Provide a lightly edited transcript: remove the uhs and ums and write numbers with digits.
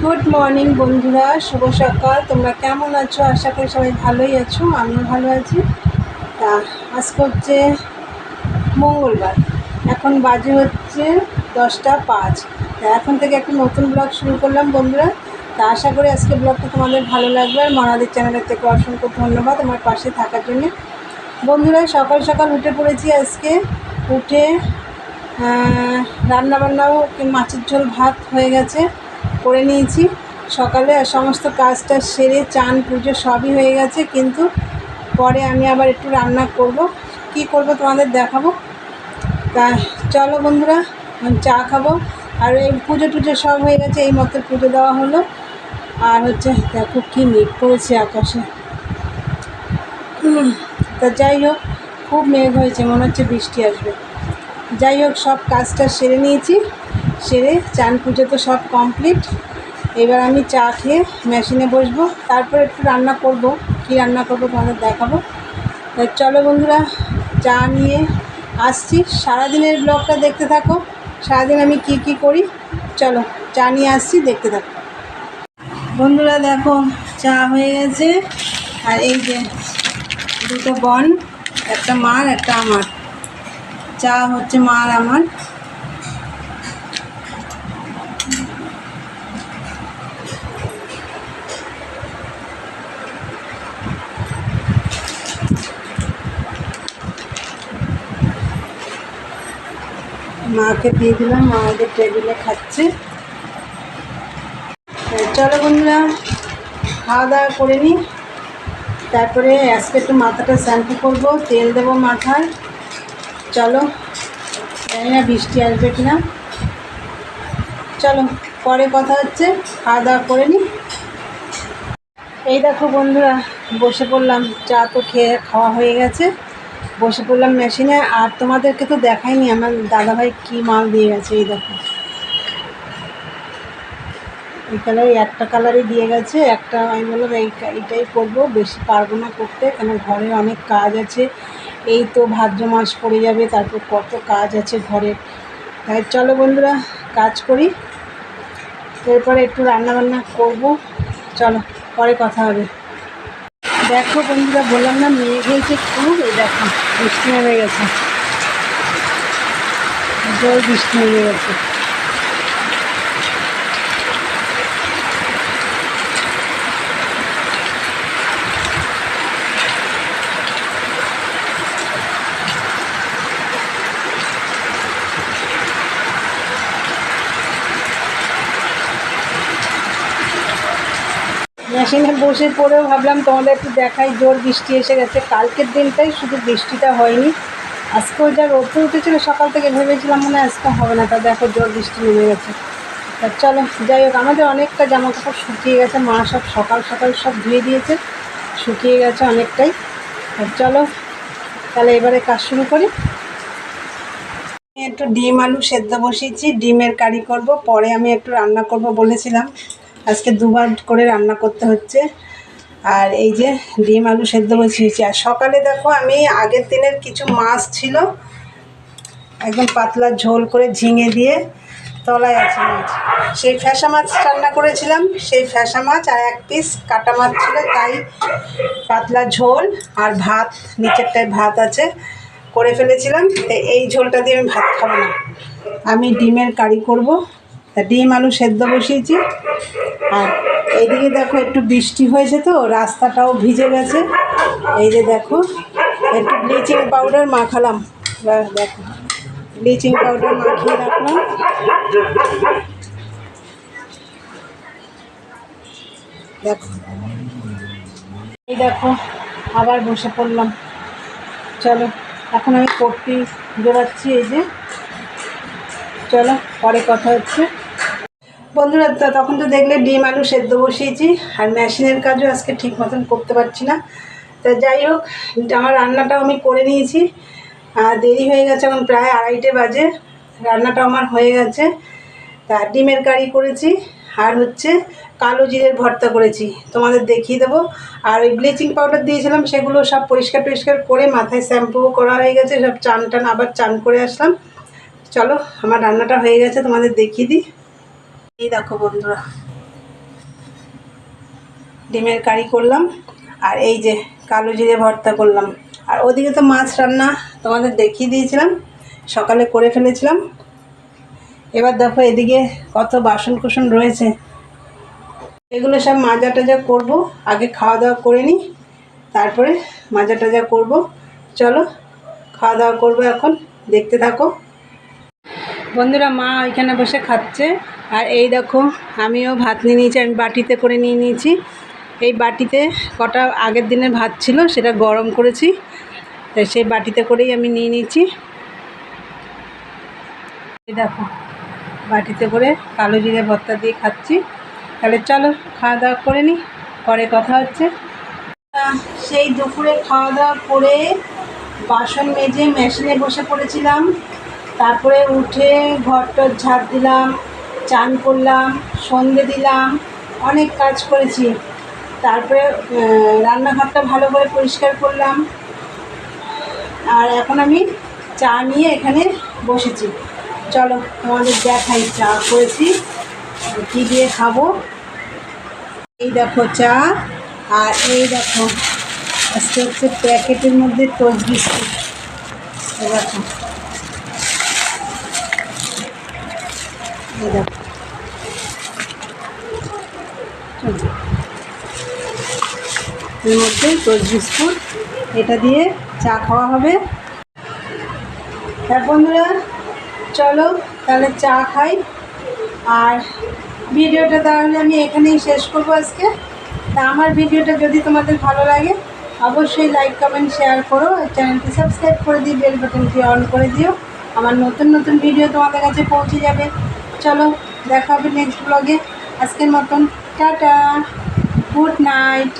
Good morning বন্ধুরা, শুভ সকাল। তোমরা কেমন আছো? আশা করি সবাই ভালোই আছো, আমিও ভালো আছি। তা আজকে হচ্ছে মঙ্গলবার, এখন বাজে হচ্ছে 10টা 5। তা এখন থেকে একটা নতুন ব্লগ শুরু করলাম বন্ধুরা। তা আশা করি আজকে ব্লগটা তোমাদের ভালো লাগবে। আর মনাদের চ্যানেলের থেকে অসংখ্য ধন্যবাদ আমার পাশে থাকার জন্যে। বন্ধুরা, সকাল সকাল উঠে পড়েছি আজকে। উঠে রান্নাবান্নাও মাছের ঝোল ভাত হয়ে গেছে, করে নিয়েছি সকালে। আর সমস্ত কাজটা সেরে চান পুজো সবই হয়ে গেছে, কিন্তু পরে আমি আবার একটু রান্না করব। কি করব তোমাদের দেখাবো। তা চলো বন্ধুরা, চা খাবো। আর এই পুজো টুজো সব হয়ে গেছে, এই মতো পুজো দেওয়া হলো। আর হচ্ছে দেখো কী মেঘ পড়েছে আকাশে। তা যাই হোক, খুব মেঘ হয়েছে, মনে হচ্ছে বৃষ্টি আসবে। যাই হোক, সব কাজটা সেরে নিয়েছি। সেরে চান পুজো তো সব কমপ্লিট। এবার আমি চা খেয়ে মেশিনে বসবো, তারপর একটু রান্না করব। কি রান্না করব তোমাদের দেখাবো। চলো বন্ধুরা, চা নিয়ে আসছি। সারাদিনের ব্লগটা দেখতে থাকো, সারাদিন আমি কি কি করি। চলো চা নিয়ে আসছি, দেখতে থাকো বন্ধুরা। দেখো চা হয়ে গেছে। আর এই যে দুটো বোন, একটা মার একটা আমার। চা হচ্ছে মার আমার। মাকে দিয়ে দিলাম, মা ওদের টেবিলে খাচ্ছে। চলো বন্ধুরা, খাওয়া দাওয়া করে নিই। তারপরে আজকে একটু মাথাটা শ্যাম্পু করবো, তেল দেবো মাথায়। চলো, জানি না বৃষ্টি আসবে কিনা। চলো পরে কথা হচ্ছে, খাওয়া দাওয়া করে নিই। এই দেখো বন্ধুরা, বসে পড়লাম। চা তো খেয়ে খাওয়া হয়ে গেছে, বসে পড়লাম মেশিনে। আর তোমাদেরকে তো দেখাইনি আমার দাদাভাই কী মাল দিয়ে গেছে। এই দেখো, এই কালারই একটা কালারই দিয়ে গেছে। একটা আমি বললাম এইটাই করবো, বেশি পারবো না করতে, কেন ঘরে অনেক কাজ আছে। এই তো ভাদ্র মাস পড়ে যাবে, তারপর কত কাজ আছে ঘরের। তাই চলো বন্ধুরা, কাজ করি, এরপরে একটু রান্নাবান্না করব। চলো পরে কথা হবে। দেখো বন্ধুরা, বললাম না মেঘ হয়েছে খুব। এই দেখো বৃষ্টি নেমে গেছে, জোর বৃষ্টি নেমে গেছে। মেশিনে বসে পড়েও ভাবলাম তোমাদের একটু দেখাই। জোর বৃষ্টি এসে গেছে। কালকের দিনটাই শুধু বৃষ্টিটা হয়নি, আজকেও যা রোদ উঠেছিল সকাল থেকে, ভেবেছিলাম মনে হয় আজকে হবে না। তা দেখো জোর বৃষ্টি নেমে গেছে। তা চলো, যাই হোক, আমাদের অনেকটা জামা কাপড় শুকিয়ে গেছে। মা সব সকাল সকাল সব ধুয়ে দিয়েছে, শুকিয়ে গেছে অনেকটাই। আর চলো তাহলে এবারে কাজ শুরু করি। একটু ডিম আলু সেদ্ধ বসিয়েছি, ডিমের কারি করব। পরে আমি একটু রান্না করব বলেছিলাম, আজকে দুবার করে রান্না করতে হচ্ছে। আর এই যে ডিম আলু সেদ্ধ বসিয়েছি। আর সকালে দেখো, আমি আগের দিনের কিছু মাছ ছিল, একদম পাতলা ঝোল করে ঝিঙে দিয়ে, তলায় আছে মাছ, সেই ফ্যাসা মাছ রান্না করেছিলাম। সেই ফ্যাসা মাছ আর এক পিস কাটা মাছ ছিল, তাই পাতলা ঝোল আর ভাত, নিচেরটায় ভাত আছে, করে ফেলেছিলাম। এই ঝোলটা দিয়ে আমি ভাত খাবো না, আমি ডিমের কারি করব। তা ডিম আলু সেদ্ধ বসিয়েছি। আর এইদিকে দেখো একটু বৃষ্টি হয়েছে তো রাস্তাটাও ভিজে গেছে। এই যে দেখো, একটু ব্লিচিং পাউডার মাখালাম। দেখো, ব্লিচিং পাউডার মাখিয়ে রাখলাম। দেখো, এই দেখো আবার বসে পড়লাম। চলো এখন আমি পট্টি জোড়াচ্ছি। এই যে, চলো পরে কথা হচ্ছে বন্ধুরা। তখন তো দেখলে ডিম আলু সেদ্ধ বসিয়েছি, আর মেশিনের কাজও আজকে ঠিক মতন করতে পারছি না। তা যাই হোক, আমার রান্নাটাও আমি করে নিয়েছি। আর দেরি হয়ে গেছে, এখন প্রায় 2:30 বাজে। রান্নাটাও আমার হয়ে গেছে। তা ডিমের কারি করেছি, আর হচ্ছে কালো জিরের ভর্তা করেছি, তোমাদের দেখিয়ে দেবো। আর ওই ব্লিচিং পাউডার দিয়েছিলাম, সেগুলো সব পরিষ্কার টরিষ্কার করে মাথায় শ্যাম্পুও করা হয়ে গেছে, সব চান টান আবার চান করে আসলাম। চলো আমার রান্নাটা হয়ে গেছে, তোমাদের দেখিয়ে দিই। এই দেখো বন্ধুরা, ডিমের কারি করলাম, আর এই যে কালো জিরে ভর্তা করলাম। আর ওদিকে তো মাছ রান্না তোমাদের দেখিয়ে দিয়েছিলাম, সকালে করে ফেলেছিলাম। এবার দেখো এদিকে কত বাসন কুসন রয়েছে, এগুলো সব মাজা টাজা করবো। আগে খাওয়া দাওয়া করে নিই, তারপরে মাজা টাজা করবো। চলো খাওয়া দাওয়া করবো, এখন দেখতে থাকো। বন্ধুরা, মা ওইখানে বসে খাচ্ছে, আর এই দেখো আমিও ভাত নিয়ে নিয়েছি। আমি বাটিতে করে নিয়ে নিয়েছি। এই বাটিতে কটা আগের দিনের ভাত ছিল, সেটা গরম করেছি, তাই সেই বাটিতে করেই আমি নিয়ে নিয়েছি। এই দেখো বাটিতে করে কালো জিরে ভর্তা দিয়ে খাচ্ছি। তাহলে চলো খাওয়া দাওয়া করে নিই, পরে কথা হচ্ছে। সেই দুপুরে খাওয়া দাওয়া করে বাসন মেজে মেশিনে বসে পড়েছিলাম। তারপরে উঠে ঘরটর ঝাড় দিলাম, চান করলাম, সন্ধে দিলাম, অনেক কাজ করেছি। তারপরে রান্নাঘরটা ভালো করে পরিষ্কার করলাম। আর এখন আমি চা নিয়ে এখানে বসেছি। চলো তোমাদের দেখাই চা করেছি, কী দিয়ে খাবো। এই দেখো চা, আর এই দেখো আজকে হচ্ছে প্যাকেটের মধ্যে টোস্ট বিস্কুট। দেখো এই দেখো, এর মধ্যে টোস্ট বিস্কুট, এটা দিয়ে চা খাওয়া হবে। হ্যাঁ বন্ধুরা, চলো তাহলে চা খাই। আর ভিডিওটা তাহলে আমি এখানেই শেষ করবো আজকে। তা আমার ভিডিওটা যদি তোমাদের ভালো লাগে অবশ্যই লাইক কমেন্ট শেয়ার করো, চ্যানেলটি সাবস্ক্রাইব করে দিও, বেল বাটনটি অন করে দিও। আমার নতুন নতুন ভিডিও তোমাদের কাছে পৌঁছে যাবে। চলো দেখা হবে নেক্সট ব্লগে। আজকের মতন টাটা, গুড নাইট।